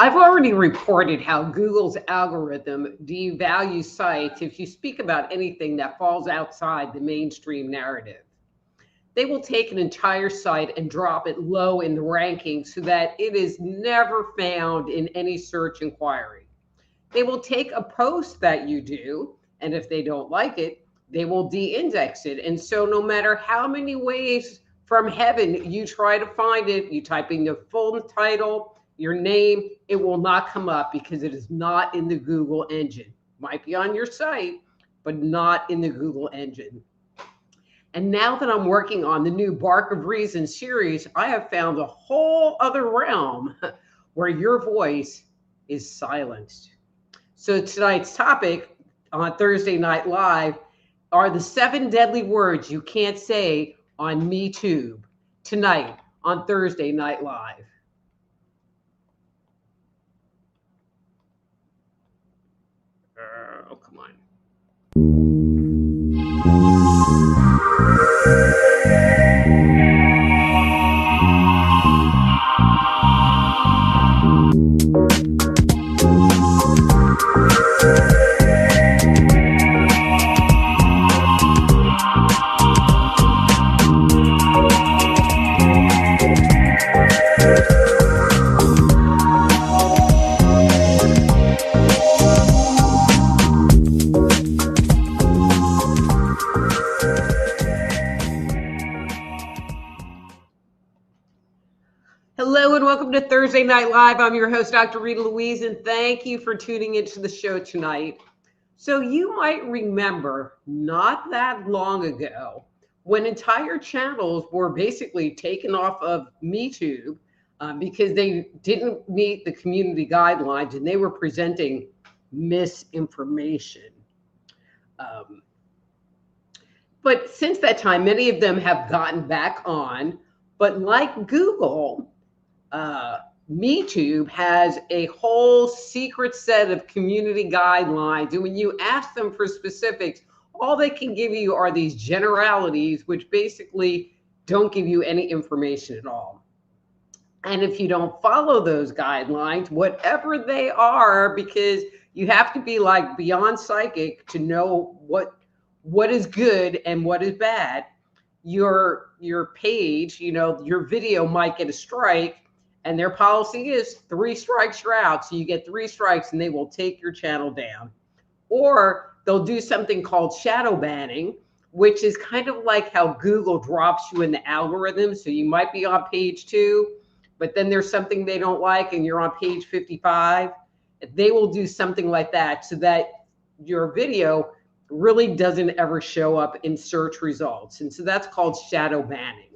I've already reported how Google's algorithm devalues sites if you speak about anything that falls outside the mainstream narrative. They will take an entire site and drop it low in the rankings so that it is never found in any search inquiry. They will take a post that you do, and if they don't like it, they will de-index it. And so no matter how many ways from heaven you try to find it, you type in your full title, your name, it will not come up because it is not in the Google engine. Might be on your site, but not in the Google engine. And now that I'm working on the new Bark of Reason series, I have found a whole other realm where your voice is silenced. So tonight's topic on Thursday Night Live are the 7 deadly words you can't say on MeTube tonight on Thursday Night Live. Oh, come on. Hello and welcome to Thursday Night Live. I'm your host, Dr. Rita Louise, and thank you for tuning into the show tonight. So you might remember not that long ago when entire channels were basically taken off of MeTube because they didn't meet the community guidelines and they were presenting misinformation. But since that time, many of them have gotten back on. But like Google, MeTube has a whole secret set of community guidelines. And when you ask them for specifics, all they can give you are these generalities, which basically don't give you any information at all. And if you don't follow those guidelines, whatever they are, because you have to be like beyond psychic to know what is good and what is bad, your page, your video might get a strike. And their policy is 3 strikes, you're out. So you get 3 strikes and they will take your channel down. Or they'll do something called shadow banning, which is kind of like how Google drops you in the algorithm. So you might be on page 2, but then there's something they don't like and you're on page 55. They will do something like that so that your video really doesn't ever show up in search results. And so that's called shadow banning.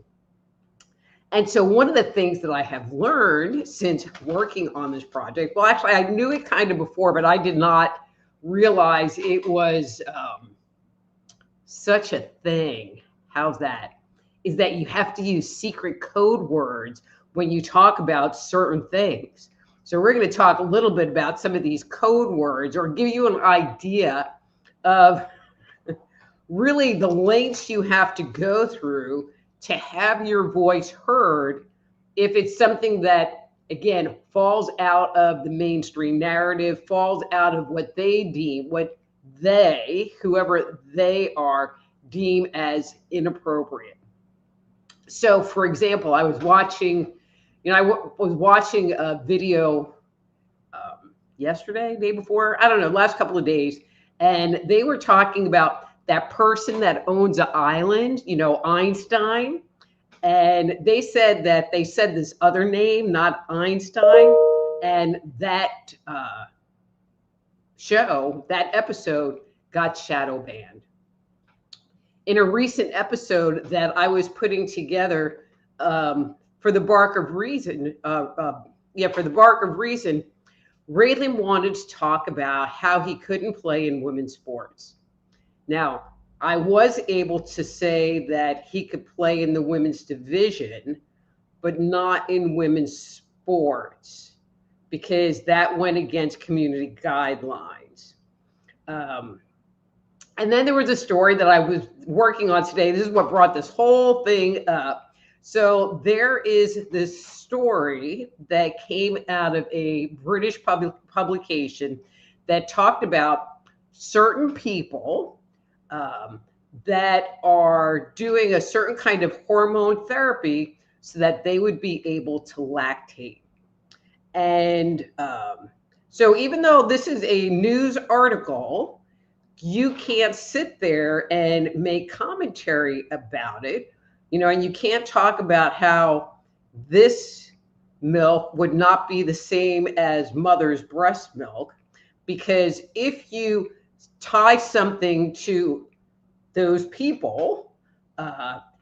And so one of the things that I have learned since working on this project, well, actually, I knew it kind of before, but I did not realize it was such a thing. How's that? Is that you have to use secret code words when you talk about certain things. So we're going to talk a little bit about some of these code words or give you an idea of really the lengths you have to go through to have your voice heard if it's something that, again, falls out of the mainstream narrative, falls out of what they deem, what they, whoever they are, deem as inappropriate. So, for example, I was watching, a video yesterday, day before, I don't know, last couple of days, and they were talking about that person that owns an island, Einstein. And they said that they said this other name, not Einstein. And that that episode got shadow banned. In a recent episode that I was putting together for the Bark of Reason, Raylan wanted to talk about how he couldn't play in women's sports. Now, I was able to say that he could play in the women's division, but not in women's sports, because that went against community guidelines. And then there was a story that I was working on today. This is what brought this whole thing up. So there is this story that came out of a British publication that talked about certain people that are doing a certain kind of hormone therapy so that they would be able to lactate. And so even though this is a news article, you can't sit there and make commentary about it, and you can't talk about how this milk would not be the same as mother's breast milk, because if you tie something to those people,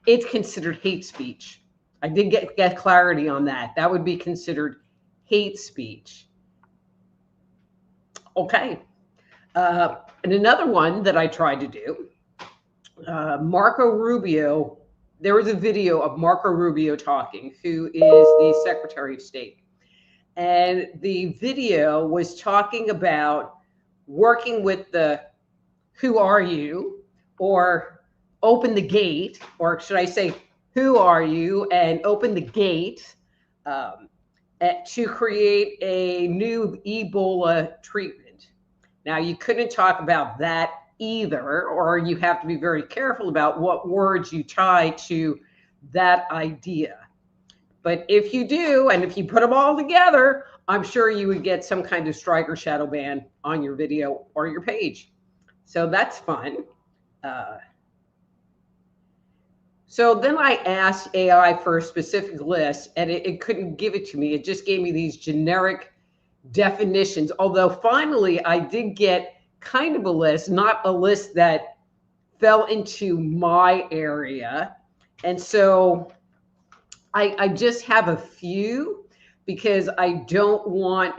it's considered hate speech. I did get clarity on that. That would be considered hate speech. Okay. And another one that I tried to do, Marco Rubio, there was a video of Marco Rubio talking, who is the Secretary of State. And the video was talking about working with the "Who are you?" or "Open the gate," or should I say, "Who are you?" and "Open the gate," to create a new Ebola treatment. Now, you couldn't talk about that either, or you have to be very careful about what words you tie to that idea. But if you do, and if you put them all together, I'm sure you would get some kind of strike or shadow ban on your video or your page. So that's fun. So then I asked AI for a specific list, and it couldn't give it to me. It just gave me these generic definitions. Although finally I did get kind of a list, not a list that fell into my area. And so I just have a few, because I don't want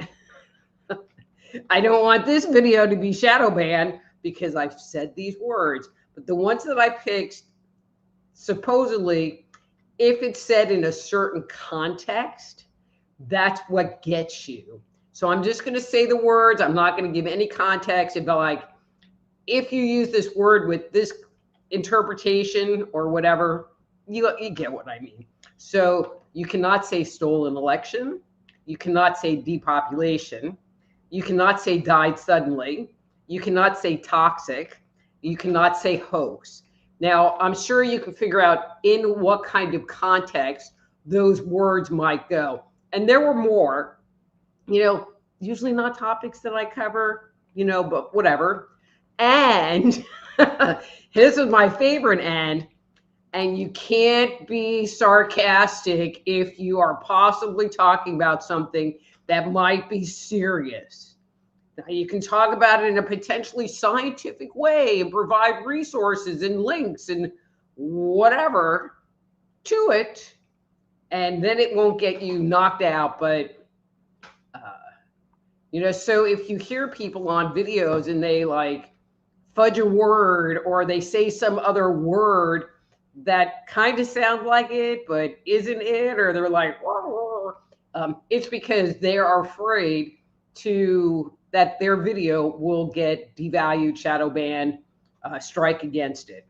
this video to be shadow banned because I've said these words. But the ones that I picked, supposedly, if it's said in a certain context, that's what gets you. So I'm just going to say the words. I'm not going to give any context about, like, if you use this word with this interpretation or whatever, you get what I mean. So you cannot say stolen election. You cannot say depopulation. You cannot say died suddenly. You cannot say toxic. You cannot say hoax. Now, I'm sure you can figure out in what kind of context those words might go. And there were more, usually not topics that I cover, but whatever. And this is my favorite and you can't be sarcastic if you are possibly talking about something that might be serious. Now, you can talk about it in a potentially scientific way and provide resources and links and whatever to it, and then it won't get you knocked out. But, so if you hear people on videos and they like fudge a word, or they say some other word that kind of sounds like it, but isn't it, or they're like, it's because they are afraid that their video will get devalued, shadow banned, strike against it.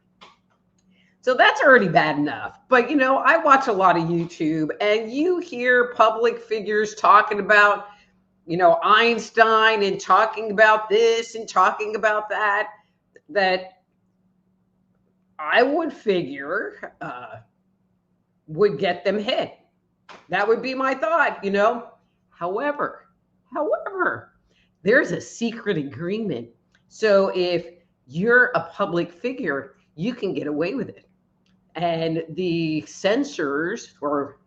So that's already bad enough. But, I watch a lot of YouTube, and you hear public figures talking about, Einstein, and talking about this and talking about that I would figure would get them hit. That would be my thought, However, there's a secret agreement. So if you're a public figure, you can get away with it. And the censors, or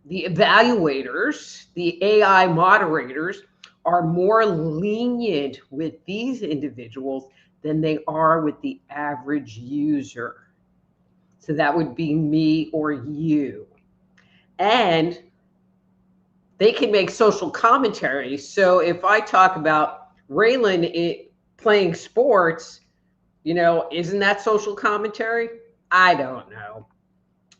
the evaluators, the AI moderators, are more lenient with these individuals than they are with the average user. So that would be me or you. And they can make social commentary. So if I talk about Raylan playing sports, isn't that social commentary? I don't know.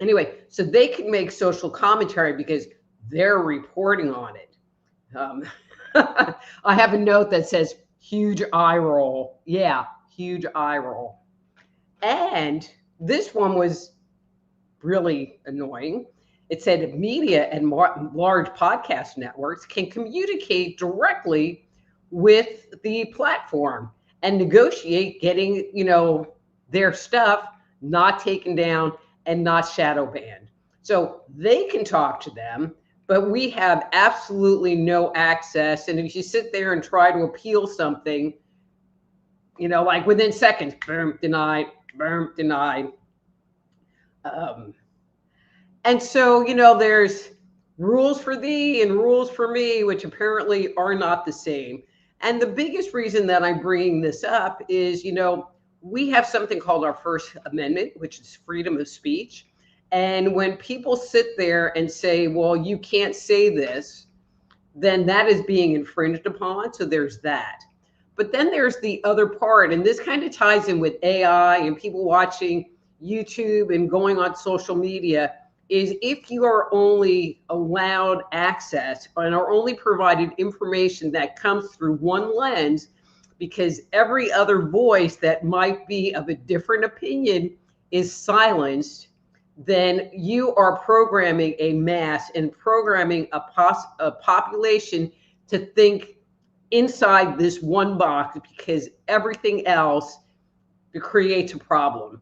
Anyway, so they can make social commentary because they're reporting on it. I have a note that says huge eye roll. Yeah, huge eye roll. And this one was really annoying. It said media and large podcast networks can communicate directly with the platform and negotiate getting, their stuff not taken down and not shadow banned. So they can talk to them, but we have absolutely no access. And if you sit there and try to appeal something, like within seconds, boom, denied, boom, denied. And so, there's rules for thee and rules for me, which apparently are not the same. And the biggest reason that I'm bringing this up is, we have something called our First Amendment, which is freedom of speech. And when people sit there and say, well, you can't say this, then that is being infringed upon. So there's that. But then there's the other part, and this kind of ties in with AI and people watching YouTube and going on social media, is if you are only allowed access and are only provided information that comes through one lens, because every other voice that might be of a different opinion is silenced, then you are programming a mass and programming a population to think inside this one box, because everything else creates a problem.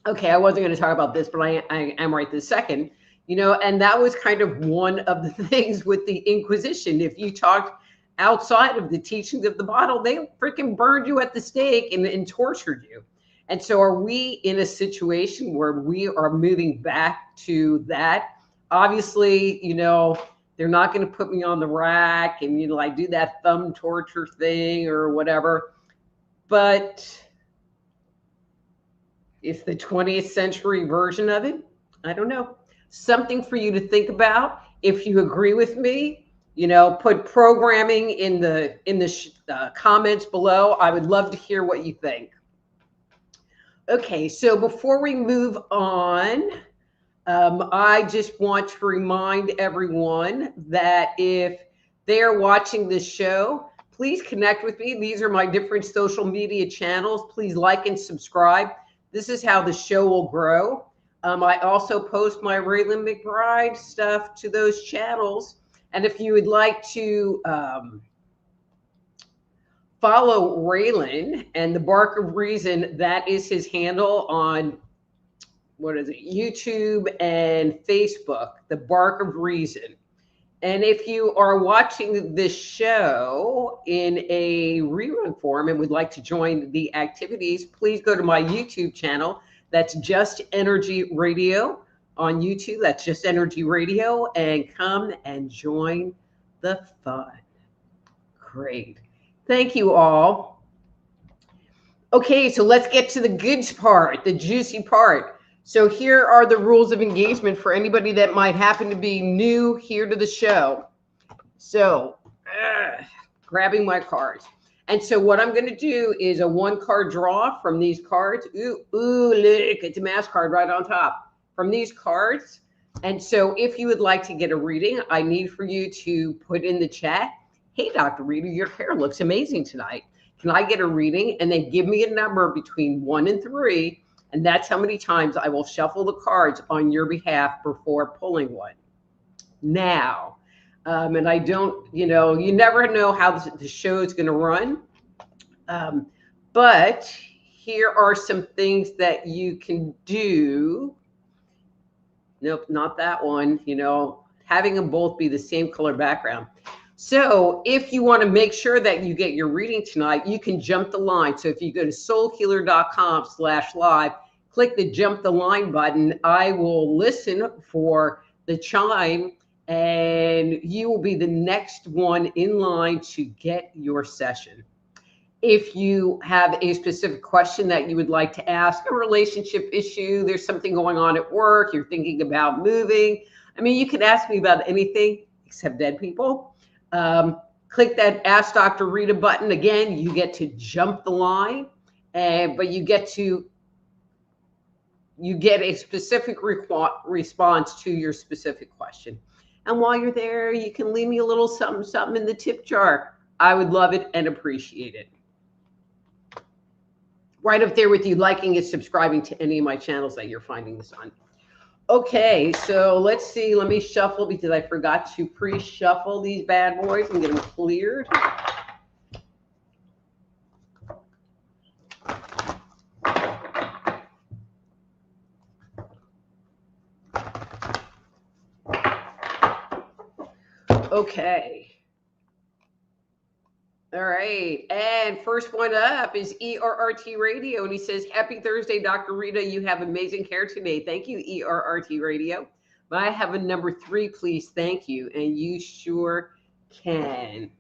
Okay, I wasn't going to talk about this, but I am right this second. And that was kind of one of the things with the Inquisition. If you talked outside of the teachings of the Bible, they freaking burned you at the stake and tortured you. And so are we in a situation where we are moving back to that? Obviously, they're not going to put me on the rack and, do that thumb torture thing or whatever. But it's the 20th century version of it. I don't know. Something for you to think about. If you agree with me, put programming in the comments below. I would love to hear what you think. Okay, so before we move on, I just want to remind everyone that if they're watching this show, please connect with me. These are my different social media channels. Please like and subscribe. This is how the show will grow. I also post my Raylan McBride stuff to those channels. And if you would like to follow Raylan and the Bark of Reason, that is his handle on, YouTube and Facebook, the Bark of Reason. And if you are watching this show in a rerun form and would like to join the activities, please go to my YouTube channel. That's Just Energy Radio on YouTube. That's Just Energy Radio, and come and join the fun. Great. Thank you all. Okay, so let's get to the good part, the juicy part. So here are the rules of engagement for anybody that might happen to be new here to the show. So grabbing my cards. And so what I'm going to do is a 1-card draw from these cards. Ooh, look, it's a mass card right on top from these cards. And so if you would like to get a reading, I need for you to put in the chat, hey, Dr. Rita, your hair looks amazing tonight. Can I get a reading? And then give me a number between 1 and 3. And that's how many times I will shuffle the cards on your behalf before pulling one. Now, and I don't, you never know how the show is going to run. But here are some things that you can do. Nope, not that one. Having them both be the same color background. So if you want to make sure that you get your reading tonight, you can jump the line. So if you go to soulhealer.com/live, click the jump the line button. I will listen for the chime, and you will be the next one in line to get your session. If you have a specific question that you would like to ask, a relationship issue, there's something going on at work, you're thinking about moving. I mean, you can ask me about anything except dead people. Click that Ask Dr. Rita button. Again, you get to jump the line, but you get a specific response to your specific question. And while you're there, you can leave me a little something, something in the tip jar. I would love it and appreciate it. Right up there with you liking and subscribing to any of my channels that you're finding this on. Okay, so let's see. Let me shuffle because I forgot to pre-shuffle these bad boys and get them cleared. Okay. All right. And first one up is ERRT Radio. And he says, Happy Thursday, Dr. Rita. You have amazing hair today. Thank you, ERRT Radio. May I have a number 3, please? Thank you. And you sure can.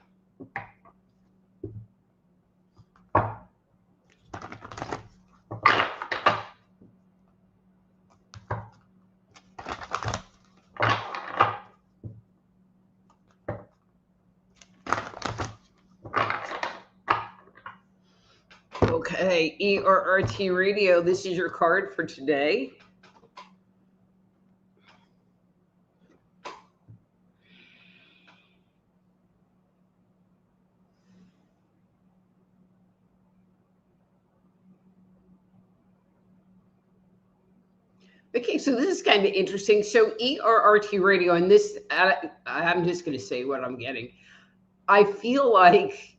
Okay, ERRT Radio, this is your card for today. Okay, so this is kind of interesting. So ERRT Radio, and this, I'm just going to say what I'm getting. I feel like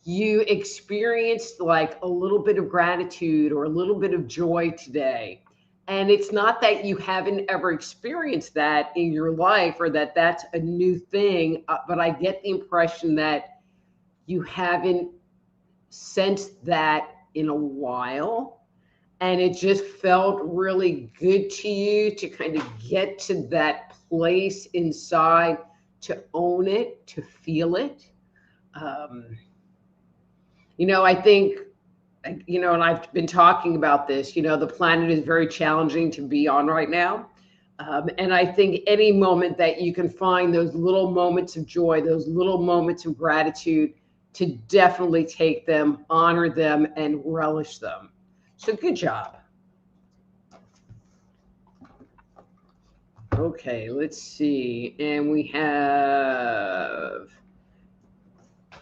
you experienced like a little bit of gratitude or a little bit of joy today. And it's not that you haven't ever experienced that in your life or that that's a new thing, but I get the impression that you haven't sensed that in a while. And it just felt really good to you to kind of get to that place inside, to own it, to feel it. I think, and I've been talking about this, the planet is very challenging to be on right now. And I think any moment that you can find those little moments of joy, those little moments of gratitude, to definitely take them, honor them, and relish them. So good job. Okay, let's see. And we have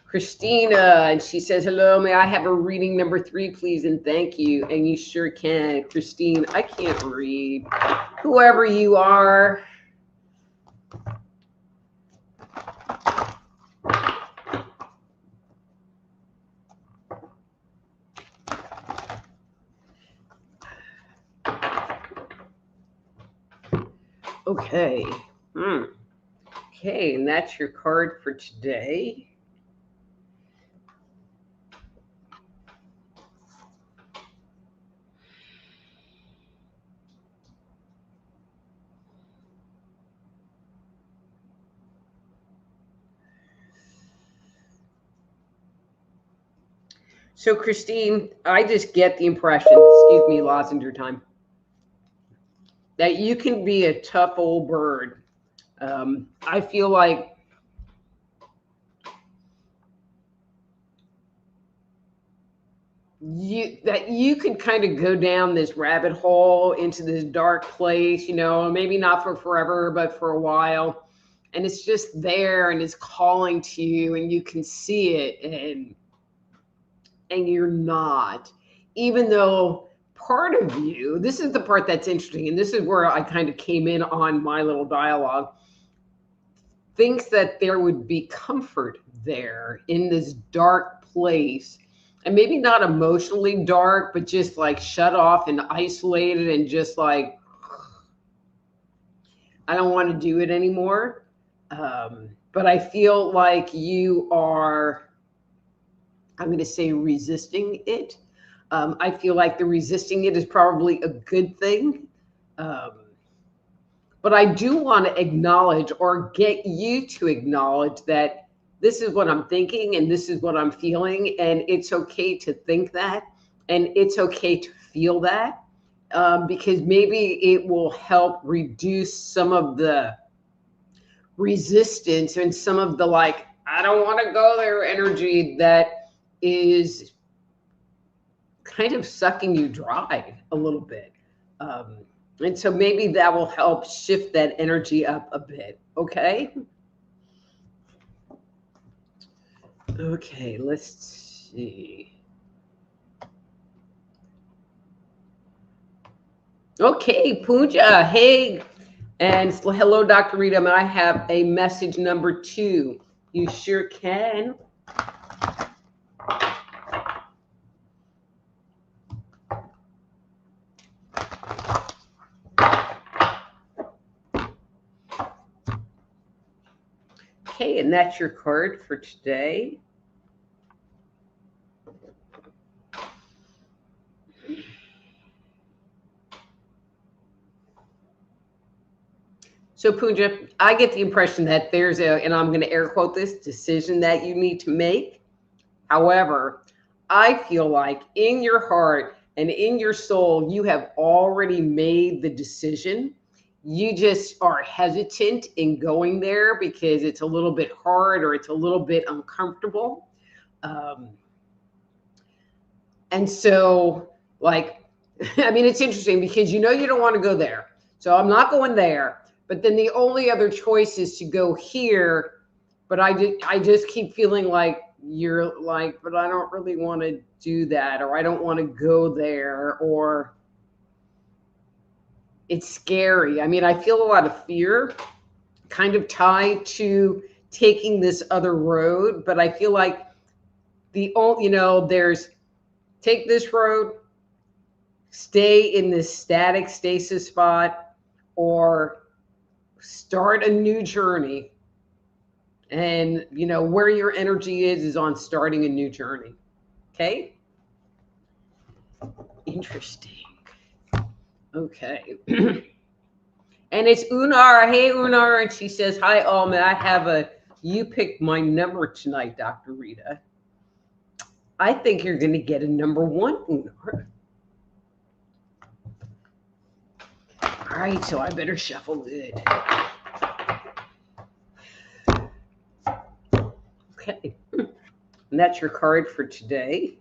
Christina, and she says, hello, may I have a reading number 3, please? And thank you. And you sure can. Christine, I can't read. Whoever you are. Okay. Okay, and that's your card for today. So, Christine, I just get the impression, excuse me, Lozenger time, that you can be a tough old bird. I feel like you could kind of go down this rabbit hole into this dark place, maybe not for forever, but for a while. And it's just there and it's calling to you and you can see it and you're not, even though part of you, this is the part that's interesting. And this is where I kind of came in on my little dialogue, thinks that there would be comfort there in this dark place. And maybe not emotionally dark, but just like shut off and isolated and just like, I don't want to do it anymore. But I feel like you are, I'm going to say, resisting it. I feel like the resisting it is probably a good thing. But I do want to acknowledge or get you to acknowledge that this is what I'm thinking and this is what I'm feeling. And it's okay to think that. And it's okay to feel that. Because maybe it will help reduce some of the resistance and some of the like, I don't want to go there energy that is kind of sucking you dry a little bit. And so maybe that will help shift that energy up a bit. Okay. Okay, let's see. Okay, Pooja, hey. And hello, Dr. Rita. I have a message number 2. You sure can. Okay, and that's your card for today. So, Pooja, I get the impression that there's a, and I'm going to air quote this, decision that you need to make. However, I feel like in your heart and in your soul, you have already made the decision. You just are hesitant in going there because it's a little bit hard or it's a little bit uncomfortable. And so, like, I mean, it's interesting because you know you don't want to go there. So I'm not going there. But then the only other choice is to go here. But I just keep feeling like you're like, but I don't really want to do that, or I don't want to go there, or it's scary. I mean, I feel a lot of fear kind of tied to taking this other road. But I feel like the only, there's take this road, stay in this static stasis spot, or start a new journey. And where your energy is on starting a new journey. Okay, interesting. Okay. And it's Unar. Hey, Unar. And she says, hi, Alma. I have you picked my number tonight, Dr. Rita. I think you're going to get a number 1, Unar. All right, so I better shuffle it. Okay. And that's your card for today.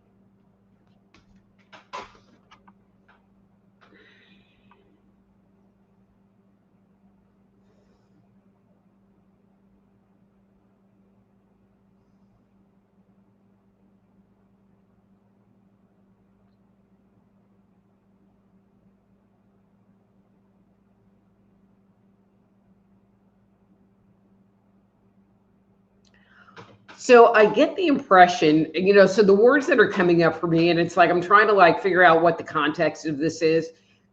So I get the impression, so the words that are coming up for me, and it's like I'm trying to like figure out what the context of this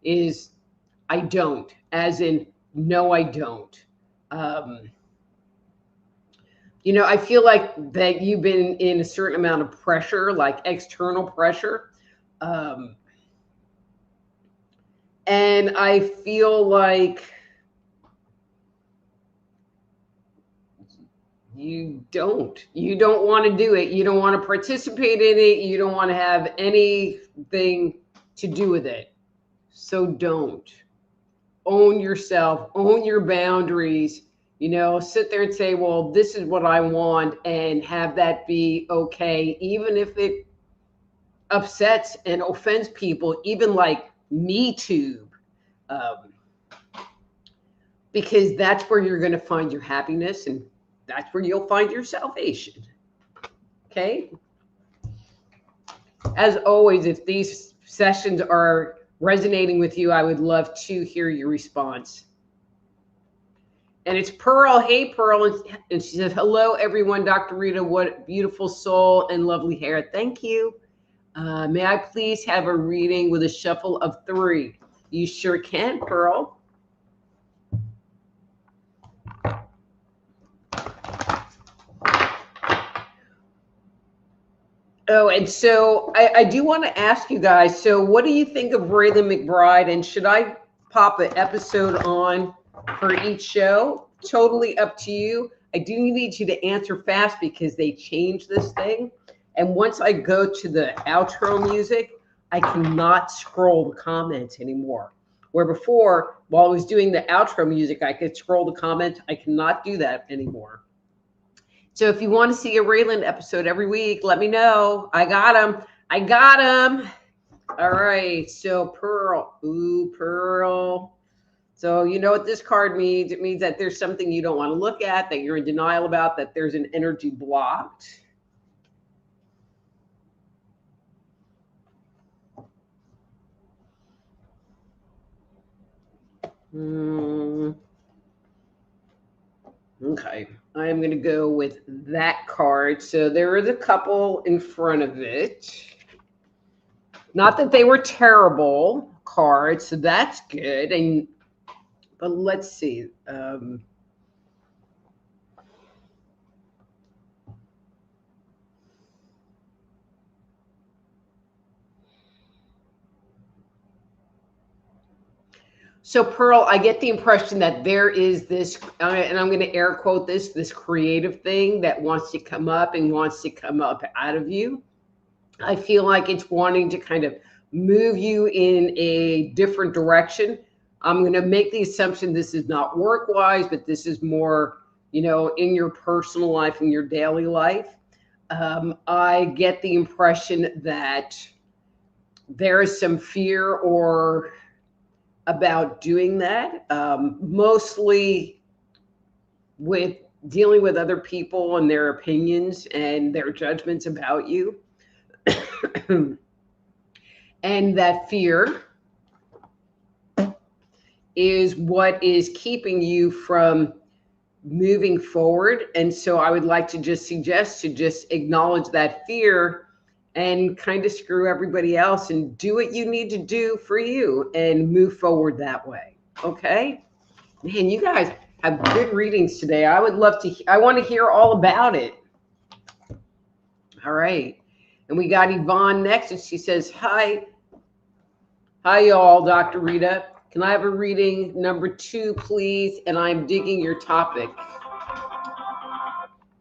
is I don't, as in, no, I don't. I feel like that you've been in a certain amount of pressure, like external pressure. And I feel like you don't want to do it. You don't want to participate in it. You don't want to have anything to do with it. So don't. Own yourself, own your boundaries, sit there and say, well, this is what I want, and have that be okay, even if it upsets and offends people, even like Me Too, because that's where you're going to find your happiness, and that's where you'll find your salvation. Okay? As always, if these sessions are resonating with you, I would love to hear your response. And it's Pearl. Hey, Pearl. And she says, hello, everyone. Dr. Rita, what beautiful soul and lovely hair. Thank you. May I please have a reading with a shuffle of 3? You sure can, Pearl. Oh, and so I do want to ask you guys, so what do you think of Raylan McBride? And should I pop an episode on for each show? Totally up to you. I do need you to answer fast because they changed this thing. And once I go to the outro music, I cannot scroll the comments anymore. Where before, while I was doing the outro music, I could scroll the comments. I cannot do that anymore. So if you want to see a Raylan episode every week, let me know. I got him. All right. So Pearl. Ooh, Pearl. So you know what this card means? It means that there's something you don't want to look at, that you're in denial about, that there's an energy blocked. Okay, I'm going to go with that card. So there is a couple in front of it. Not that they were terrible cards, so that's good. But let's see. So Pearl, I get the impression that there is this, and I'm going to air quote this creative thing that wants to come up and wants to come up out of you. I feel like it's wanting to kind of move you in a different direction. I'm going to make the assumption this is not work-wise, but this is more, in your personal life, in your daily life. I get the impression that there is some fear or about doing that, mostly with dealing with other people and their opinions and their judgments about you. And that fear is what is keeping you from moving forward. And so I would like to just suggest to just acknowledge that fear and kind of screw everybody else and do what you need to do for you and move forward that way. Okay? Man, you guys have good readings today. I would love to, I want to hear all about it. All right. And we got Yvonne next, and she says, hi. Hi, y'all, Dr. Rita. Can I have a reading number 2, please? And I'm digging your topic.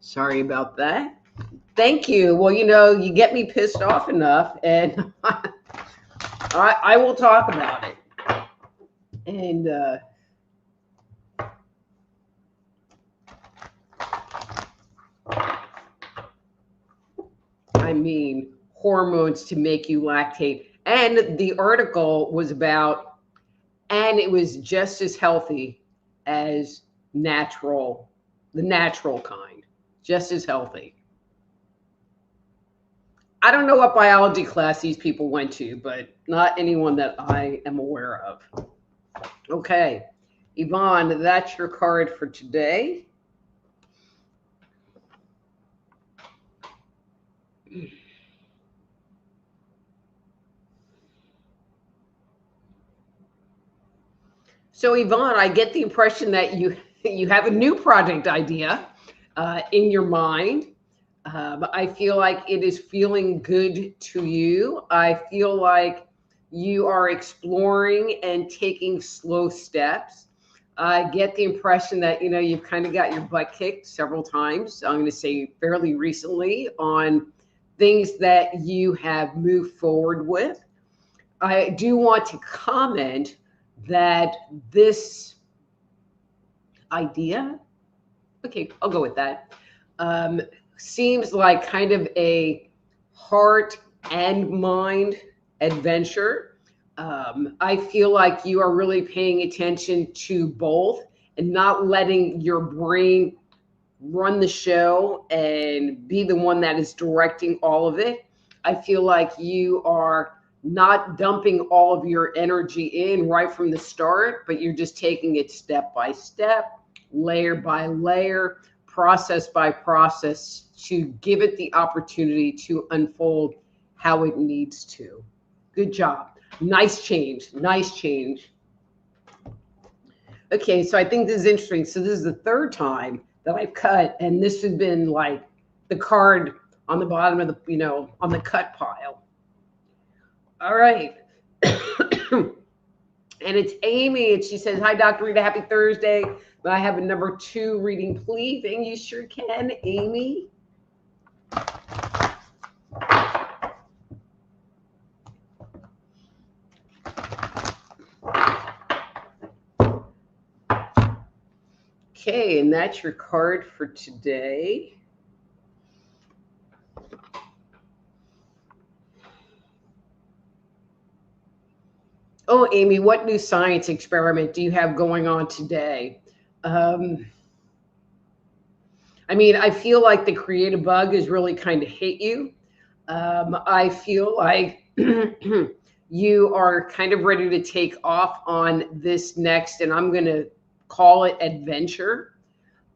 Sorry about that. Thank you. Well, you get me pissed off enough, and I will talk about it. And I mean, hormones to make you lactate. And the article was about, and it was just as healthy as the natural kind, just as healthy. I don't know what biology class these people went to, but not anyone that I am aware of. Okay, Yvonne, that's your card for today. So Yvonne, I get the impression that you have a new project idea in your mind. I feel like it is feeling good to you. I feel like you are exploring and taking slow steps. I get the impression that, you've kind of got your butt kicked several times. I'm going to say fairly recently on things that you have moved forward with. I do want to comment that this idea, okay, I'll go with that, seems like kind of a heart and mind adventure. I feel like you are really paying attention to both and not letting your brain run the show and be the one that is directing all of it. I feel like you are not dumping all of your energy in right from the start, but you're just taking it step by step, layer by layer, process by process to give it the opportunity to unfold how it needs to. Good job. Nice change. Nice change. Okay, so I think this is interesting. So this is the third time that I've cut, and this has been like the card on the bottom of the, on the cut pile. All right. And it's Amy, and she says, hi, Dr. Rita, happy Thursday. I have a number 2 reading, please. And you sure can, Amy. Okay, and that's your card for today. Oh, Amy, what new science experiment do you have going on today? I mean, I feel like the creative bug has really kind of hit you. I feel like You are kind of ready to take off on this next, and I'm going to call it adventure.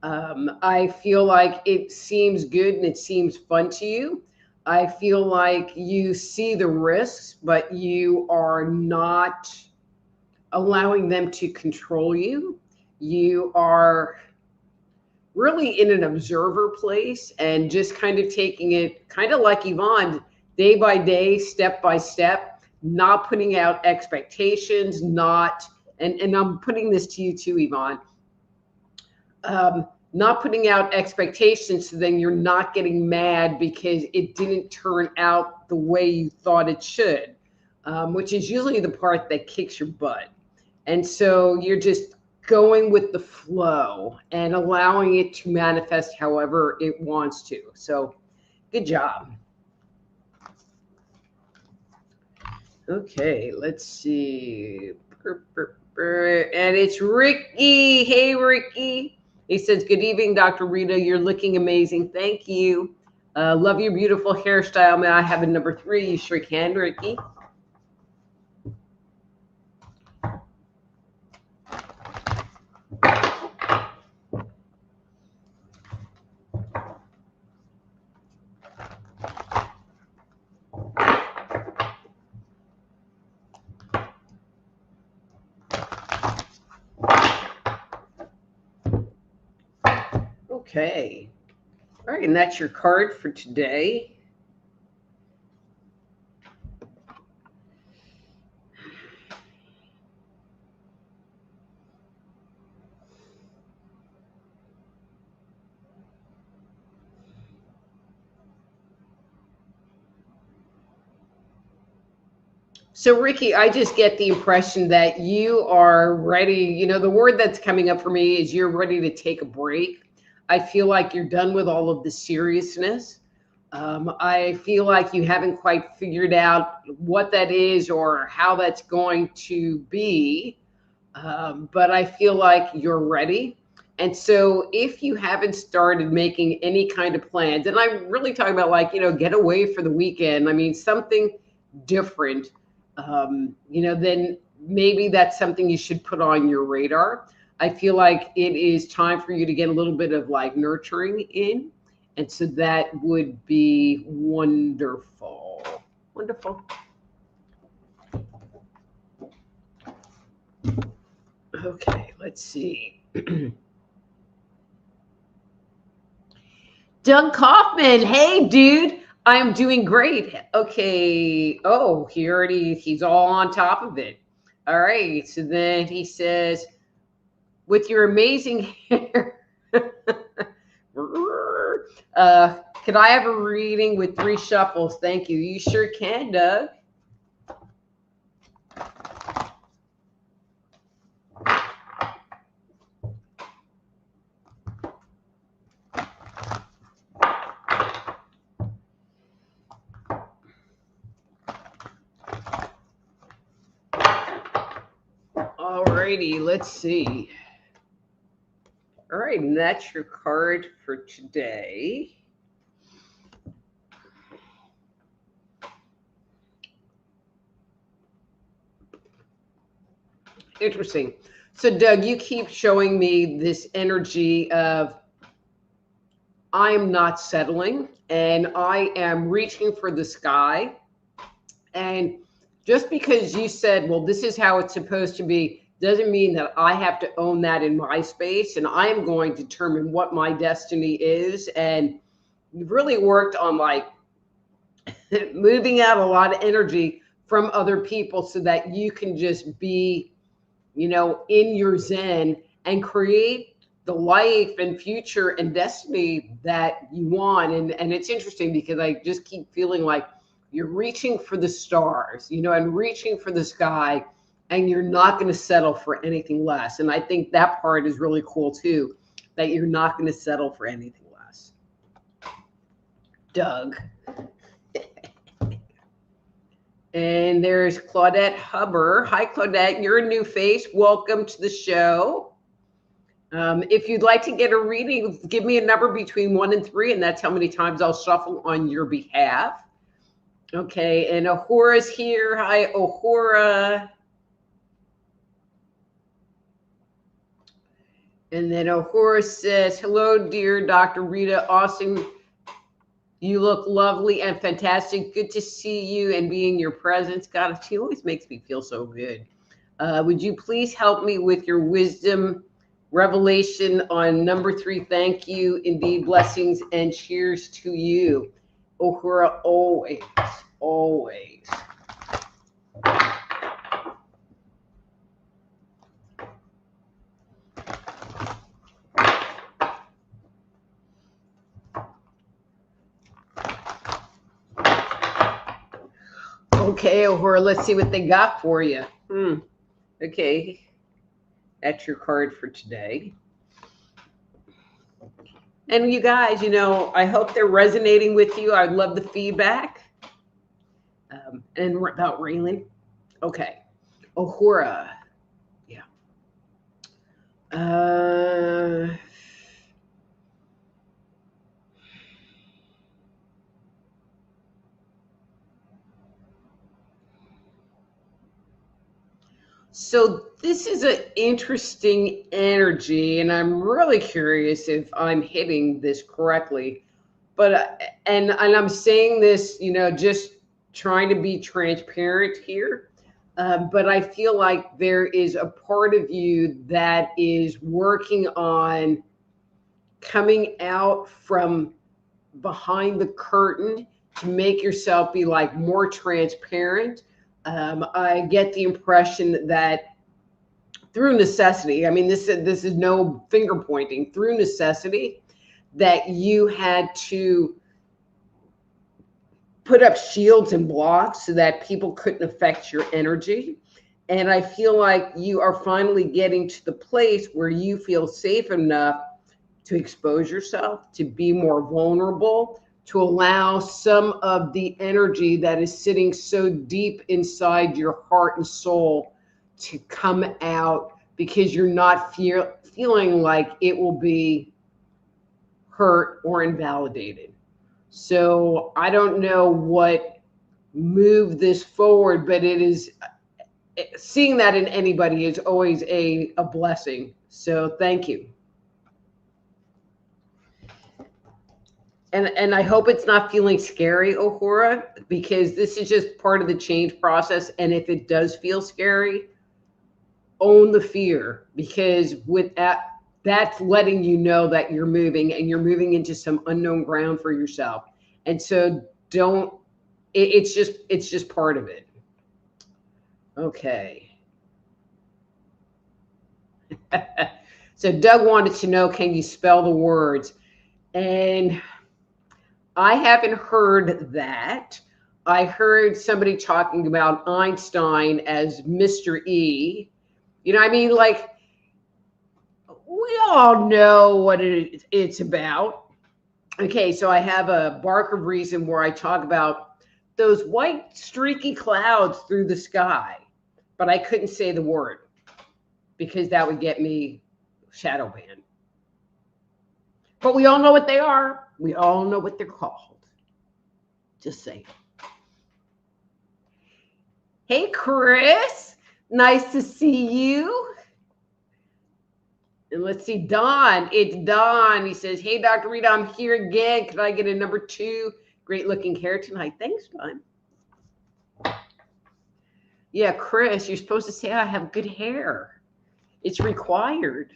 I feel like it seems good and it seems fun to you. I feel like you see the risks, but you are not allowing them to control you. You are really in an observer place and just kind of taking it kind of like Yvonne, day by day, step by step, not putting out expectations, and I'm putting this to you too, Yvonne, not putting out expectations, so then you're not getting mad because it didn't turn out the way you thought it should, which is usually the part that kicks your butt. And so you're just going with the flow and allowing it to manifest however it wants to. So good job. Okay, let's see. And it's Ricky. Hey, Ricky. He says, good evening, Dr. Rita. You're looking amazing. Thank you. Love your beautiful hairstyle. May I have a number 3? You sure can, Ricky. Okay. All right, and that's your card for today. So, Ricky, I just get the impression that you are ready. You know, the word that's coming up for me is you're ready to take a break. I feel like you're done with all of the seriousness. I feel like you haven't quite figured out what that is or how that's going to be. But I feel like you're ready. And so if you haven't started making any kind of plans, and I'm really talking about like, you know, get away for the weekend. I mean, something different, then maybe that's something you should put on your radar. I feel like it is time for you to get a little bit of like nurturing in. And so that would be wonderful. Wonderful. Okay, let's see. Doug Kaufman, hey, dude. I'm doing great. Okay. Oh, he's all on top of it. All right. So then he says, with your amazing hair, could I have a reading with 3 shuffles? Thank you. You sure can, Doug. Alrighty, let's see. All right, and that's your card for today. Interesting. So, Doug, you keep showing me this energy of I'm not settling and I am reaching for the sky. And just because you said, well, this is how it's supposed to be, doesn't mean that I have to own that in my space. And I am going to determine what my destiny is. And you've really worked on like moving out a lot of energy from other people so that you can just be, you know, in your zen and create the life and future and destiny that you want. And it's interesting because I just keep feeling like you're reaching for the stars, you know, and reaching for the sky, and you're not going to settle for anything less. And I think that part is really cool too, that you're not going to settle for anything less. Doug. And there's Claudette Hubbard. Hi, Claudette. You're a new face. Welcome to the show. If you'd like to get a reading, give me a number between 1 and 3, and that's how many times I'll shuffle on your behalf. Okay, and Ahora's here. Hi, Ahura. And then Ahura says, hello, dear Dr. Rita. Awesome. You look lovely and fantastic. Good to see you and be in your presence. God, she always makes me feel so good. Would you please help me with your wisdom revelation on number 3? Thank you. Indeed, blessings and cheers to you. Ahura, always, always. Okay, Ahura, let's see what they got for you. Okay, that's your card for today. And you guys, you know, I hope they're resonating with you. I'd love the feedback. And about Raylan. Okay. Ahura. Yeah. So this is an interesting energy, and I'm really curious if I'm hitting this correctly. But and I'm saying this, you know, just trying to be transparent here. But I feel like there is a part of you that is working on coming out from behind the curtain to make yourself be like more transparent. I get the impression that through necessity, I mean, this is no finger pointing, through necessity, that you had to put up shields and blocks so that people couldn't affect your energy. And I feel like you are finally getting to the place where you feel safe enough to expose yourself, to be more vulnerable, to allow some of the energy that is sitting so deep inside your heart and soul to come out, because you're not feeling like it will be hurt or invalidated. So I don't know what moved this forward, but it is, seeing that in anybody is always a blessing. So thank you. And I hope it's not feeling scary, Ahura, because this is just part of the change process. And if it does feel scary, own the fear, because with that, that's letting you know that you're moving, and you're moving into some unknown ground for yourself. And so don't, it's just part of it. Okay. So Doug wanted to know, can you spell the words? And I haven't heard that. I heard somebody talking about Einstein as Mr. E. You know, I mean, like, we all know what it's about. Okay, so I have a Bark of Reason where I talk about those white streaky clouds through the sky, but I couldn't say the word because that would get me shadow banned. But we all know what they are. We all know what they're called. Just saying. Hey, Chris. Nice to see you. And let's see, Don. It's Don. He says, hey, Dr. Rita, I'm here again. Can I get a number 2? Great looking hair tonight. Thanks, Don. Yeah, Chris, you're supposed to say I have good hair. It's required.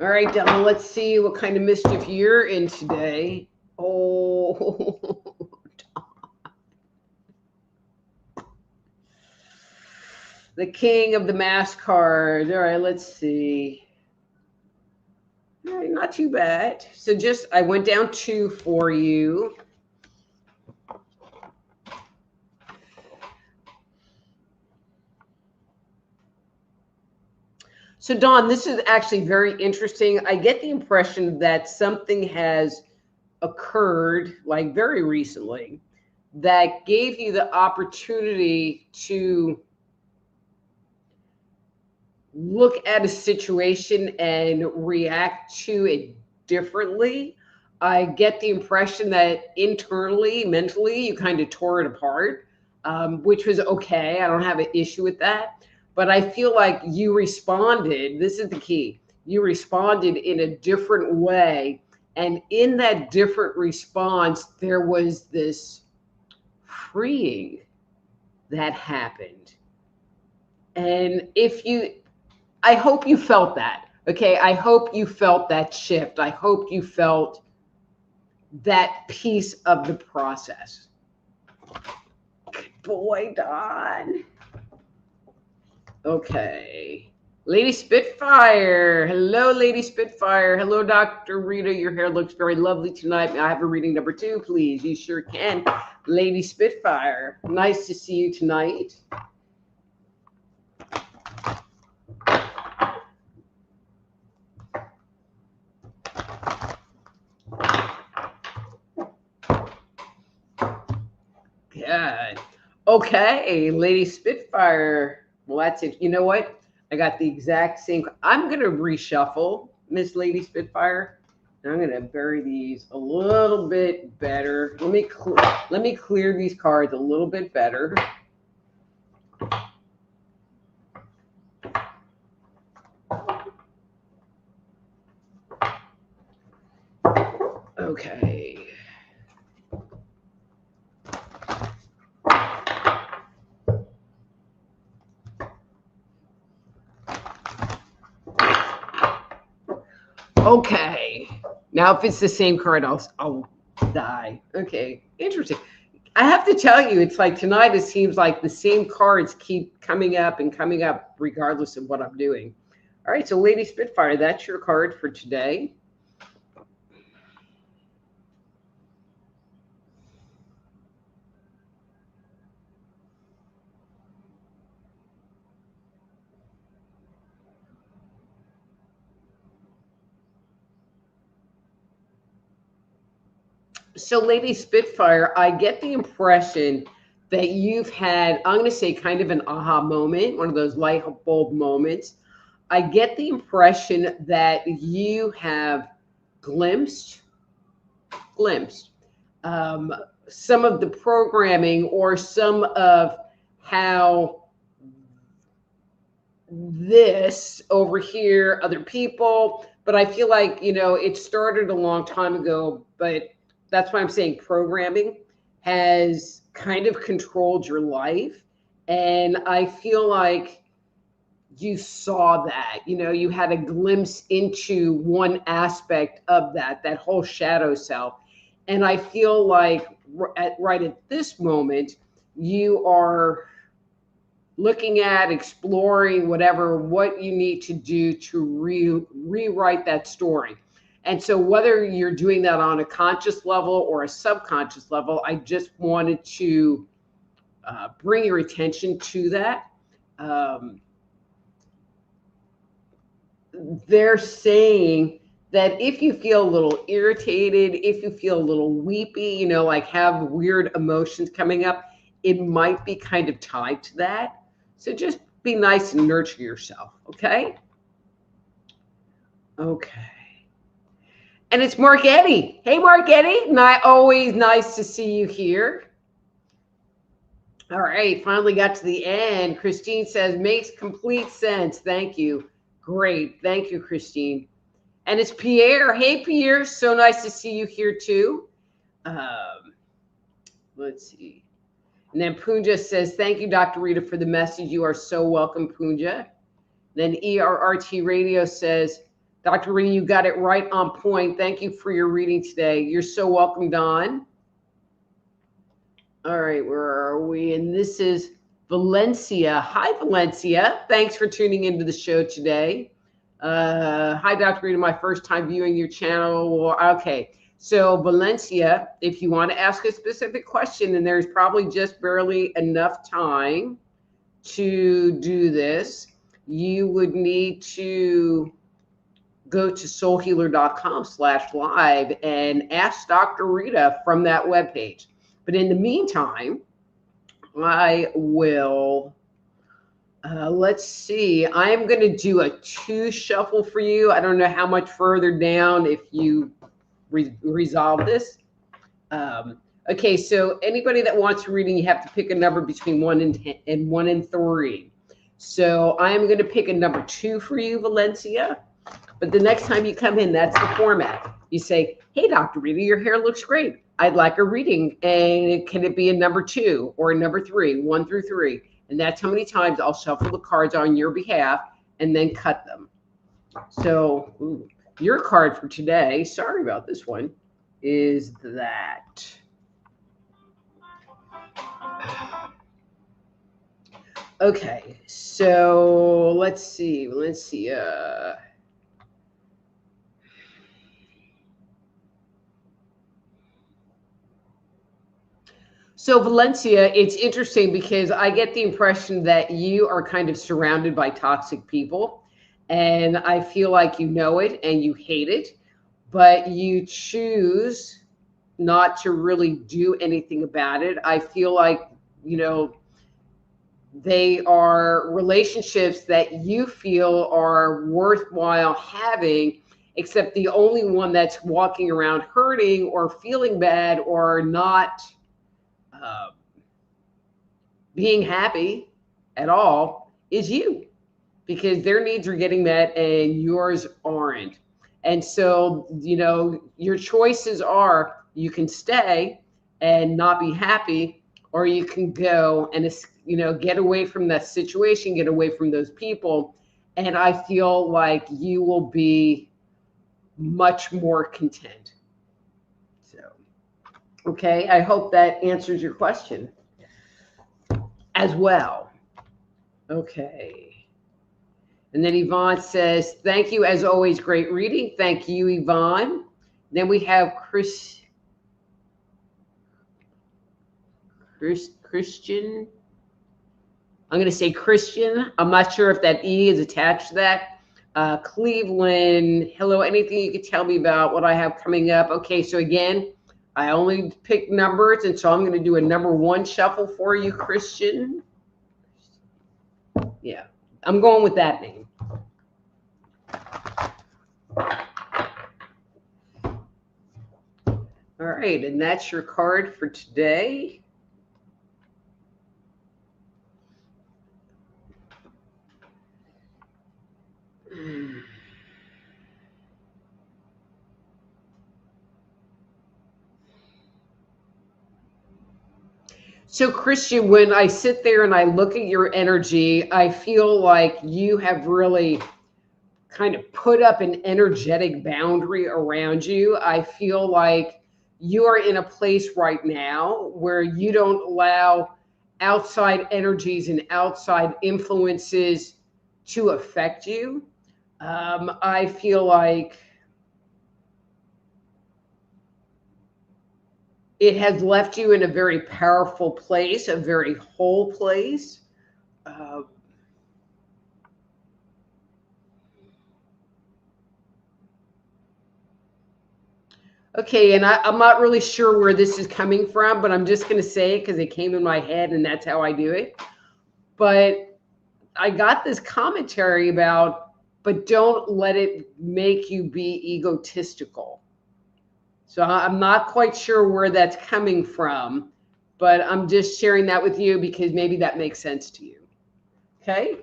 All right, Don, let's see what kind of mischief you're in today. Oh, the king of the mask card. All right, let's see. All right, not too bad. So just, I went down 2 for you. So Dawn, this is actually very interesting. I get the impression that something has occurred, like very recently, that gave you the opportunity to look at a situation and react to it differently. I get the impression that internally, mentally, you kind of tore it apart, which was okay. I don't have an issue with that. But I feel like you responded. This is the key. You responded in a different way. And in that different response, there was this freeing that happened. And I hope you felt that. Okay. I hope you felt that shift. I hope you felt that piece of the process. Good boy, Don. Okay. Lady Spitfire. Hello, Lady Spitfire. Hello, Dr. Rita. Your hair looks very lovely tonight. May I have a reading number 2, please? You sure can. Lady Spitfire. Nice to see you tonight. Good. Okay, Lady Spitfire. Well, that's it. You know what? I got the exact same. I'm going to reshuffle, Miss Lady Spitfire. And I'm going to bury these a little bit better. Let me clear these cards a little bit better. Okay. Okay. Now, if it's the same card, I'll die. Okay. Interesting. I have to tell you, it's like tonight, it seems like the same cards keep coming up and coming up regardless of what I'm doing. All right. So, Lady Spitfire, that's your card for today. So, Lady Spitfire, I get the impression that you've had, I'm going to say, kind of an aha moment, one of those light bulb moments. I get the impression that you have glimpsed some of the programming or some of how this over here, other people, but I feel like, it started a long time ago, but that's why I'm saying programming has kind of controlled your life. And I feel like you saw that, you had a glimpse into one aspect of that whole shadow self. And I feel like right at this moment, you are looking at, exploring, what you need to do to rewrite that story. And so whether you're doing that on a conscious level or a subconscious level, I just wanted to bring your attention to that. They're saying that if you feel a little irritated, if you feel a little weepy, like have weird emotions coming up, it might be kind of tied to that. So just be nice and nurture yourself, okay? Okay. And it's Mark Eddy. Hey, Mark Eddy. Always nice to see you here. All right, finally got to the end. Christine says, makes complete sense. Thank you. Great. Thank you, Christine. And it's Pierre. Hey, Pierre. So nice to see you here, too. Let's see. And then Poonja says, thank you, Dr. Rita, for the message. You are so welcome, Poonja. Then ERRT Radio says, Dr. Rita, you got it right on point. Thank you for your reading today. You're so welcome, Don. All right, where are we? And this is Valencia. Hi, Valencia. Thanks for tuning into the show today. Hi, Dr. Rita, my first time viewing your channel. Okay. So Valencia, if you want to ask a specific question, and there's probably just barely enough time to do this, you would need to go to soulhealer.com/live and ask Dr. Rita from that webpage. But in the meantime, I will Let's see. I'm going to do a 2 shuffle for you. I don't know how much further down if you resolve this. Okay, so anybody that wants a reading, you have to pick a number between 1 and 10, and 1 and 3. So I am going to pick a number 2 for you, Valencia. But the next time you come in, that's the format. You say, hey, Dr. Rita, your hair looks great. I'd like a reading. And can it be a number 2 or a number 3, 1 through 3? And that's how many times I'll shuffle the cards on your behalf and then cut them. So your card for today, sorry about this one, is that. Okay, so let's see. So Valencia, it's interesting because I get the impression that you are kind of surrounded by toxic people, and I feel like you know it and you hate it, but you choose not to really do anything about it. I feel like, they are relationships that you feel are worthwhile having, except the only one that's walking around hurting or feeling bad or not being happy at all is you, because their needs are getting met and yours aren't. And so, your choices are you can stay and not be happy, or you can go and, get away from that situation, get away from those people. And I feel like you will be much more content. So, okay, I hope that answers your question as well. Okay. And then Yvonne says, thank you as always, great reading. Thank you, Yvonne. Then we have Christian. I'm going to say Christian. I'm not sure if that E is attached to that. Cleveland, hello, anything you could tell me about what I have coming up? Okay, so again, I only pick numbers, and so I'm going to do a number 1 shuffle for you, Christian. Yeah, I'm going with that name. All right, and that's your card for today. So, Christian, when I sit there and I look at your energy, I feel like you have really kind of put up an energetic boundary around you. I feel like you are in a place right now where you don't allow outside energies and outside influences to affect you. I feel like it has left you in a very powerful place, a very whole place. Okay, and I'm not really sure where this is coming from, but I'm just going to say it because it came in my head and that's how I do it. But I got this commentary about, but don't let it make you be egotistical. So I'm not quite sure where that's coming from, but I'm just sharing that with you because maybe that makes sense to you. Okay?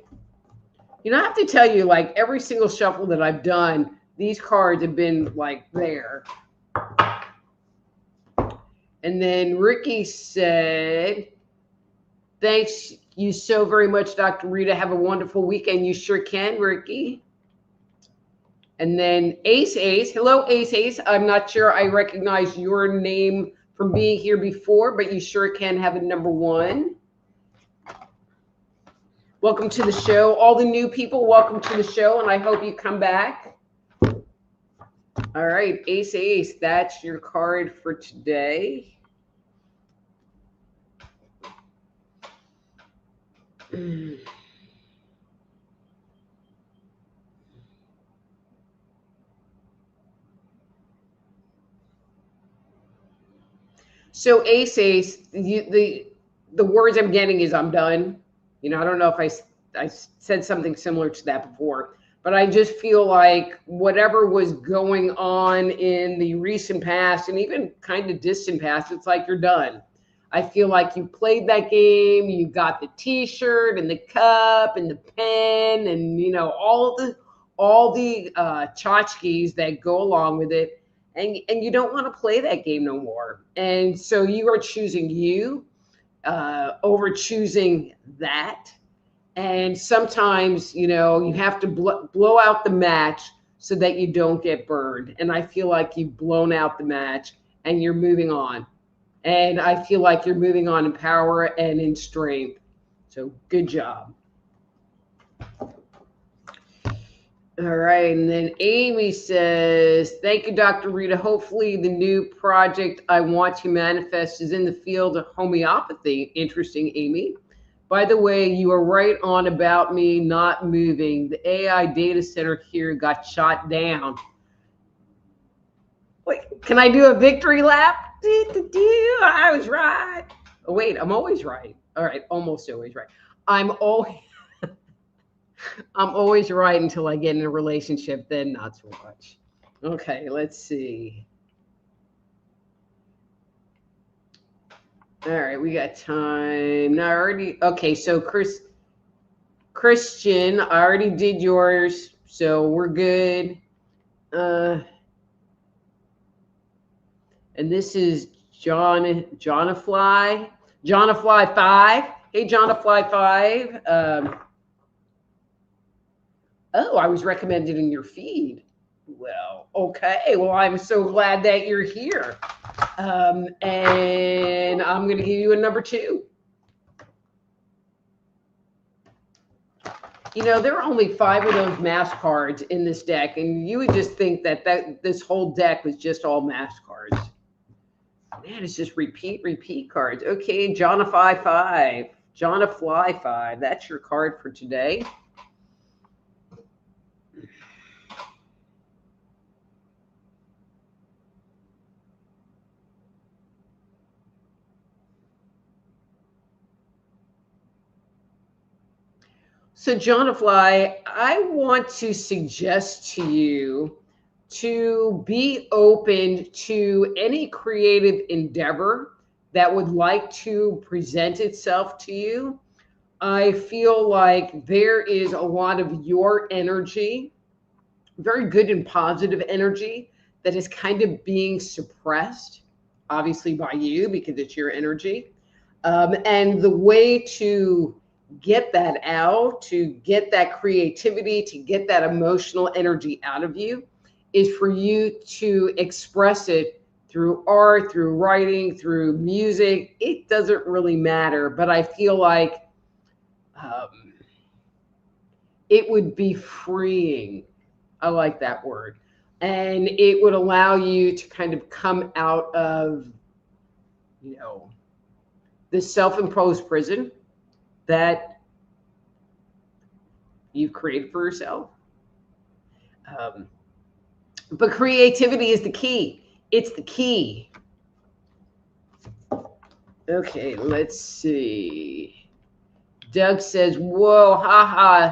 You don't have to tell you, like, every single shuffle that I've done, these cards have been like there. And then Ricky said, thanks you so very much, Dr. Rita. Have a wonderful weekend. You sure can, Ricky. And then Ace. Hello, Ace. I'm not sure I recognize your name from being here before, but you sure can have a number 1. Welcome to the show. All the new people, welcome to the show, and I hope you come back. All right, Ace, that's your card for today. So Ace, the words I'm getting is I'm done. I don't know if I said something similar to that before, but I just feel like whatever was going on in the recent past and even kind of distant past, it's like you're done. I feel like you played that game, you got the t-shirt and the cup and the pen and, you know, all the tchotchkes that go along with it. And you don't want to play that game no more. And so you are choosing you over choosing that. And sometimes, you know, you have to blow out the match so that you don't get burned. And I feel like you've blown out the match and you're moving on. And I feel like you're moving on in power and in strength. So good job. All right. And then Amy says, thank you, Dr. Rita. Hopefully the new project I want to manifest is in the field of homeopathy. Interesting, Amy. By the way, you are right on about me not moving. The AI data center here got shot down. Wait, can I do a victory lap? I was right. Oh, wait, I'm always right. All right, almost always right. I'm always right until I get in a relationship, then not so much. Okay, let's see. All right, we got time. Now, okay, so Christian, I already did yours, so we're good. And this is Johnafly 5. Hey, Johnafly 5. Oh, I was recommended in your feed. Well, okay. Well, I'm so glad that you're here. And I'm going to give you a number 2. You know, there are only 5 of those mask cards in this deck, and you would just think that this whole deck was just all mask cards. Man, it's just repeat cards. Okay, Johnafly 5. Johnafly 5. That's your card for today. So, Johnafly, I want to suggest to you to be open to any creative endeavor that would like to present itself to you. I feel like there is a lot of your energy, very good and positive energy, that is kind of being suppressed, obviously by you because it's your energy. And the way to get that out, to get that creativity, to get that emotional energy out of you, is for you to express it through art, through writing, through music. It doesn't really matter, but I feel like it would be freeing. I like that word. And it would allow you to kind of come out of, you know, this self-imposed prison that you've created for yourself. But creativity is the key. It's the key. Okay, let's see. Doug says, whoa, haha.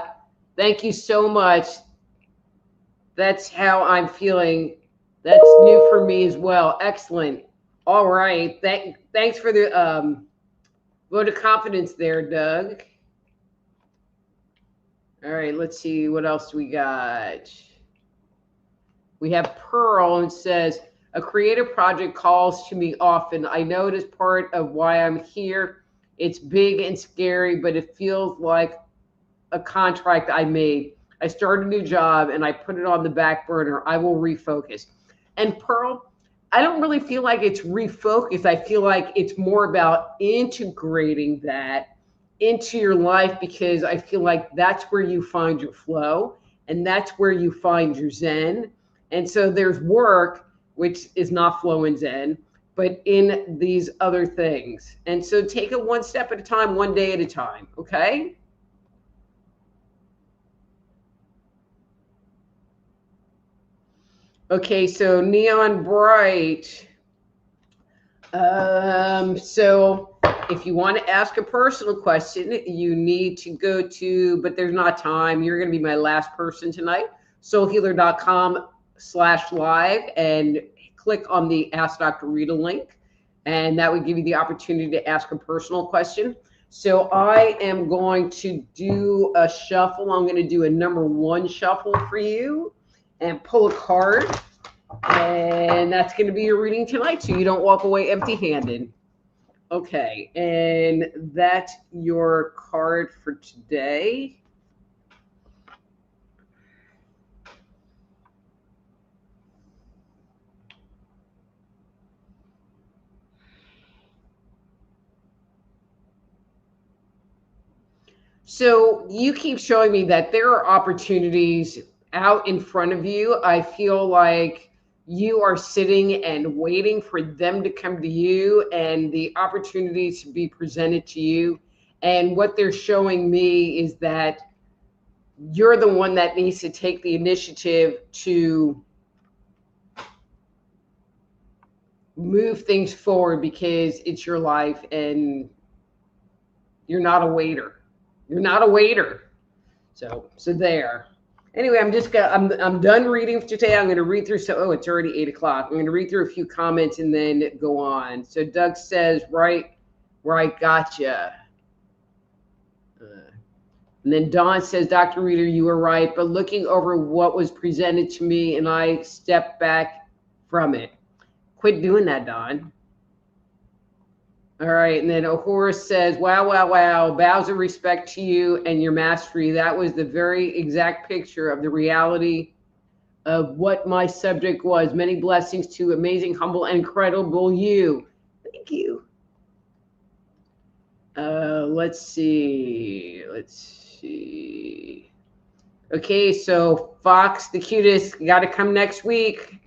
Thank you so much. That's how I'm feeling. That's new for me as well. Excellent. All right. Thanks for the vote of confidence there, Doug. All right, let's see. What else we got? We have Pearl, and it says, a creative project calls to me often. I know it is part of why I'm here. It's big and scary, but it feels like a contract I made. I started a new job and I put it on the back burner. I will refocus. And Pearl, I don't really feel like it's refocus. I feel like it's more about integrating that into your life, because I feel like that's where you find your flow and that's where you find your zen. And so there's work, which is not flow and zen, but in these other things. And so take it one step at a time, one day at a time. Okay. Okay, so Neon Bright. So if you want to ask a personal question, you need to go to, but there's not time. You're going to be my last person tonight. soulhealer.com/live and click on the Ask Dr. Rita link. And that would give you the opportunity to ask a personal question. So I am going to do a shuffle. I'm going to do a number 1 shuffle for you and pull a card. And that's going to be your reading tonight, so you don't walk away empty-handed. Okay, and that's your card for today. So you keep showing me that there are opportunities out in front of you. I feel like you are sitting and waiting for them to come to you and the opportunities to be presented to you. And what they're showing me is that you're the one that needs to take the initiative to move things forward because it's your life and you're not a waiter. You're not a waiter. So there. Anyway, I'm done reading for today. I'm going to read through. So, it's already 8 o'clock. I'm going to read through a few comments and then go on. So Doug says, right, gotcha. And then Dawn says, Dr. Reader, you were right, but looking over what was presented to me and I stepped back from it. Quit doing that, Dawn. All right, and then Ahura says, wow, bows of respect to you and your mastery. That was the very exact picture of the reality of what my subject was. Many blessings to amazing, humble, and incredible you. Thank you. Let's see. Okay, so Fox, the cutest, got to come next week.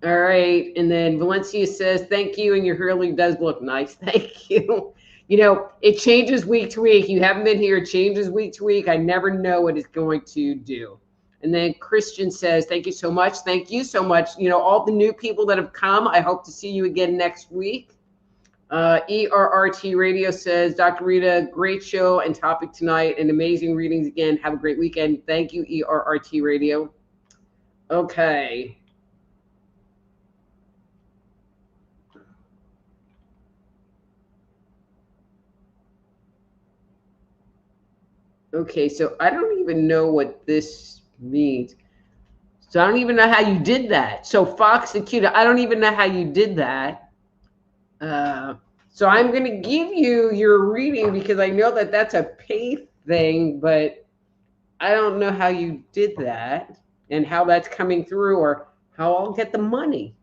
All right. And then Valencia says, thank you. And your really does look nice. Thank you. You know, it changes week to week. You haven't been here. It changes week to week. I never know what it's going to do. And then Christian says, thank you so much. Thank you so much. You know, all the new people that have come, I hope to see you again next week. ERRT Radio says, Dr. Rita, great show and topic tonight and amazing readings again. Have a great weekend. Thank you, ERRT Radio. Okay. Okay, so I don't even know what this means. So I don't even know how you did that. So Fox the Cute, I don't even know how you did that. So I'm going to give you your reading because I know that that's a pay thing, but I don't know how you did that and how that's coming through or how I'll get the money.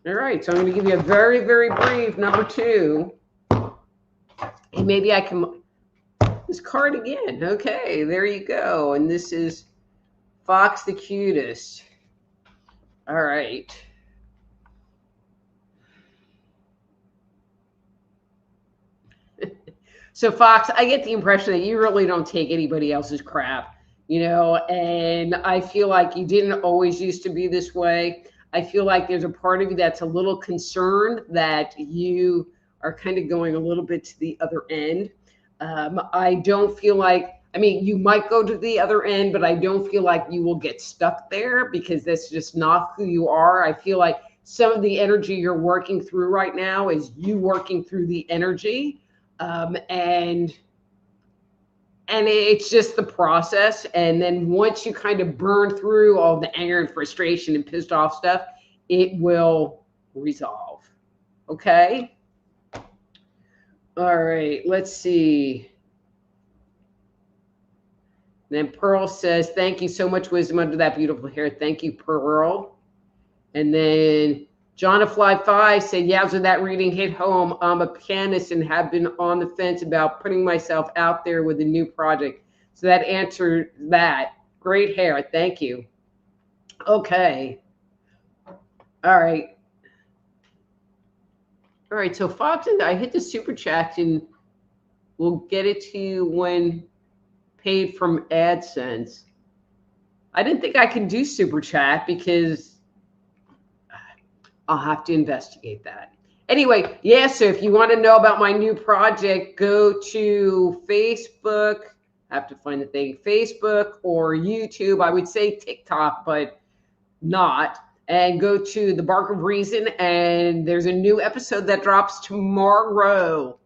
All right, so I'm going to give you a very, very brief number 2. And maybe I can... This card again. Okay, there you go. And this is Fox the cutest. All right. So Fox, I get the impression that you really don't take anybody else's crap, you know, and I feel like you didn't always used to be this way. I feel like there's a part of you that's a little concerned that you are kind of going a little bit to the other end. I don't feel like, I mean, you might go to the other end, but I don't feel like you will get stuck there because that's just not who you are. I feel like some of the energy you're working through right now is you working through the energy. And it's just the process. And then once you kind of burn through all the anger and frustration and pissed off stuff, it will resolve. Okay. All right, let's see. Then Pearl says, thank you so much, wisdom under that beautiful hair. Thank you, Pearl. And then Jonafly5 said, yeah, so that reading hit home. I'm a pianist and have been on the fence about putting myself out there with a new project. So that answered that. Great hair. Thank you. Okay. All right. All right, so Fox, I hit the super chat and we'll get it to you when paid from AdSense. I didn't think I could do super chat because I'll have to investigate that. Anyway, yeah, so if you want to know about my new project, go to Facebook. I have to find the thing, Facebook or YouTube. I would say TikTok, but not. And go to the Bark of Reason, and there's a new episode that drops tomorrow.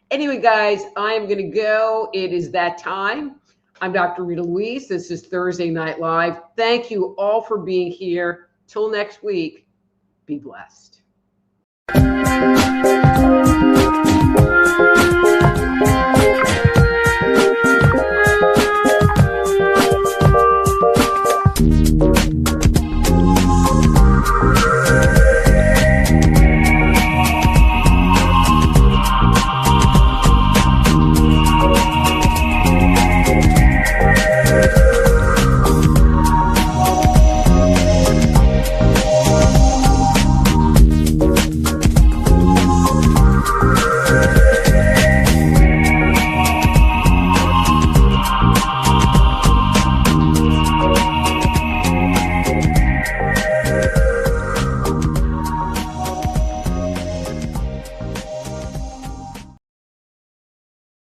Anyway, guys, I am going to go. It is that time. I'm Dr. Rita Louise. This is Thursday Night Live. Thank you all for being here. Till next week, be blessed.